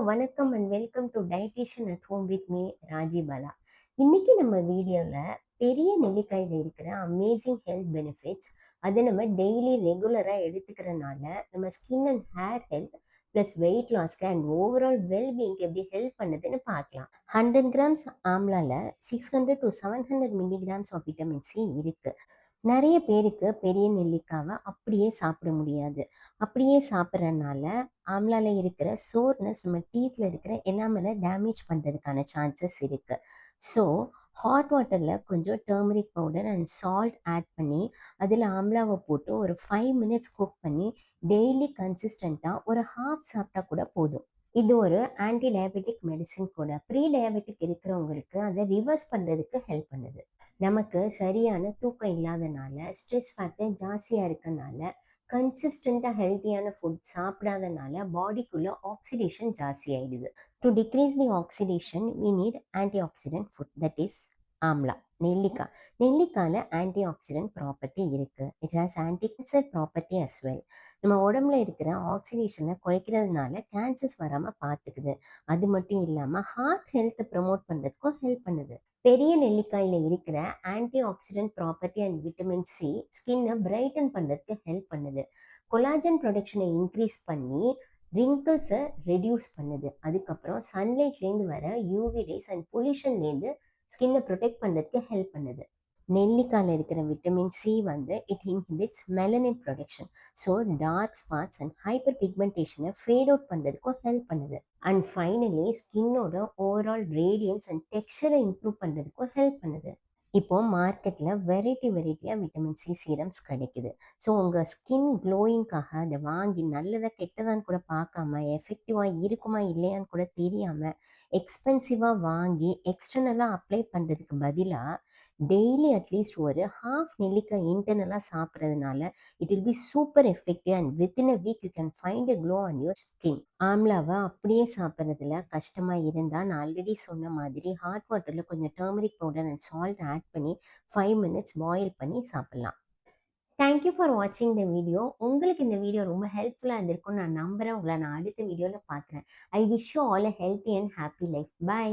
வணக்கம் and welcome to dietitian at home with me Raji Bala. இன்னைக்கு நம்ம வீடியோவில் பெரிய நெல்லிக்காயில் இருக்கிற அமேசிங் ஹெல்த் பெனிஃபிட்ஸ், அதை நம்ம டெய்லி ரெகுலராக எடுத்துக்கிறனால நம்ம skin and hair health plus weight லாஸ்க்கு அண்ட் ஓவரால் வெல்பீயிங்க்கு எப்படி ஹெல்ப் பண்ணுதுன்னு பார்க்கலாம். 100 கிராம்ஸ் ஆம்லால 600 to 700 milligrams of vitamin C இருக்குது. நிறைய பேருக்கு பெரிய நெல்லிக்காவை அப்படியே சாப்பிட முடியாது. அப்படியே சாப்பிட்றனால ஆம்லால இருக்கிற சோர்னஸ் நம்ம டீத்தில் இருக்கிற எனாமலை டேமேஜ் பண்ணுறதுக்கான சான்சஸ் இருக்குது. ஸோ ஹாட் வாட்டரில் கொஞ்சம் turmeric powder and salt add பண்ணி அதில் ஆம்லாவை போட்டு ஒரு 5 மினிட்ஸ் குக் பண்ணி டெய்லி கன்சிஸ்டண்ட்டாக ஒரு ஹாஃப் சாப்பிட்டா கூட போதும். இது ஒரு ஆன்டி டயபெட்டிக் மெடிசின் கூட. ப்ரீ டயபெட்டிக் இருக்கிறவங்களுக்கு அதை ரிவர்ஸ் பண்ணுறதுக்கு ஹெல்ப் பண்ணுது. நமக்கு சரியான தூக்கம் இல்லாதனால, ஸ்ட்ரெஸ் ஃபேக்டர் ஜாஸ்தியாக இருக்கனால, கன்சிஸ்டண்ட்டாக ஹெல்த்தியான ஃபுட் சாப்பிடாதனால பாடிக்குள்ளே ஆக்சிடேஷன் ஜாஸ்தி ஆகிடுது. To decrease the oxidation we need antioxidant food, that is amla. நெல்லிக்காய் நெல்லிக்காயில் ஆன்டி ஆக்சிடென்ட் ப்ராப்பர்ட்டி இருக்குது. It has anti cancer property as well. நம்ம உடம்புல இருக்கிற ஆக்சிடேஷனை குறைக்கிறதுனால கேன்சர்ஸ் வராமல் பார்த்துக்குது. அது மட்டும் இல்லாமல் ஹார்ட் ஹெல்த்தை ப்ரமோட் பண்ணுறதுக்கும் ஹெல்ப் பண்ணுது. பெரிய நெல்லிக்காயில் இருக்கிற anti accident property and vitamin C ஸ்கின்னை பிரைட்டன் பண்ணுறதுக்கு ஹெல்ப் பண்ணுது. கொலாஜன் ப்ரொடக்ஷனை இன்க்ரீஸ் பண்ணி ரிங்கிள்ஸை ரெடியூஸ் பண்ணுது. அதுக்கப்புறம் சன்லைட்லேருந்து வர யூவி ரேஸ் அண்ட் பொல்யூஷன்லேருந்து ஸ்கின்னை ப்ரொடெக்ட் பண்ணுறதுக்கு ஹெல்ப் பண்ணுது. நெல்லிக்காயில் இருக்கிற vitamin C it inhibits melanin production. So dark spots and hyper பிக்மெண்டேஷனை ஃபேட் அவுட் பண்ணுறதுக்கும் ஹெல்ப் பண்ணுது. அண்ட் ஃபைனலி ஸ்கின்னோட ஓவரால் ரேடியன்ஸ் அண்ட் டெக்ஸ்சரை இம்ப்ரூவ் பண்ணுறதுக்கும் ஹெல்ப் பண்ணுது. இப்போ மார்க்கெட்டில் வெரைட்டியாக விட்டமின் சி சீரம்ஸ் கிடைக்குது. ஸோ உங்கள் ஸ்கின் க்ளோயிங்காக அதை வாங்கி நல்லதா கெட்டதான்னு கூட பார்க்காம, எஃபெக்டிவாக இருக்குமா இல்லையான்னு கூட தெரியாமல் எக்ஸ்பென்சிவாக வாங்கி எக்ஸ்டர்னலாக அப்ளை பண்ணுறதுக்கு பதிலாக டெய்லி அட்லீஸ்ட் ஒரு ஹாஃப் நெல்லிக்காய் இன்டர்னலாக சாப்பிட்றதுனால it will be super effective and within a week you can find a glow on your skin. ஆம்லாவை அப்படியே சாப்பிட்றதுல கஷ்டமாக இருந்தால் நான் ஆல்ரெடி சொன்ன மாதிரி ஹாட் வாட்டரில் கொஞ்சம் turmeric powder and salt add பண்ணி 5 மினிட்ஸ் பாயில் பண்ணி சாப்பிட்லாம். தேங்க்யூ ஃபார் வாட்சிங் த வீடியோ. உங்களுக்கு இந்த வீடியோ ரொம்ப ஹெல்ப்ஃபுல்லாக இருந்திருக்கும்னு நான் நம்புகிறேன். உங்களை நான் அடுத்த வீடியோவில் பார்க்குறேன். I wish you all a healthy and happy life. By.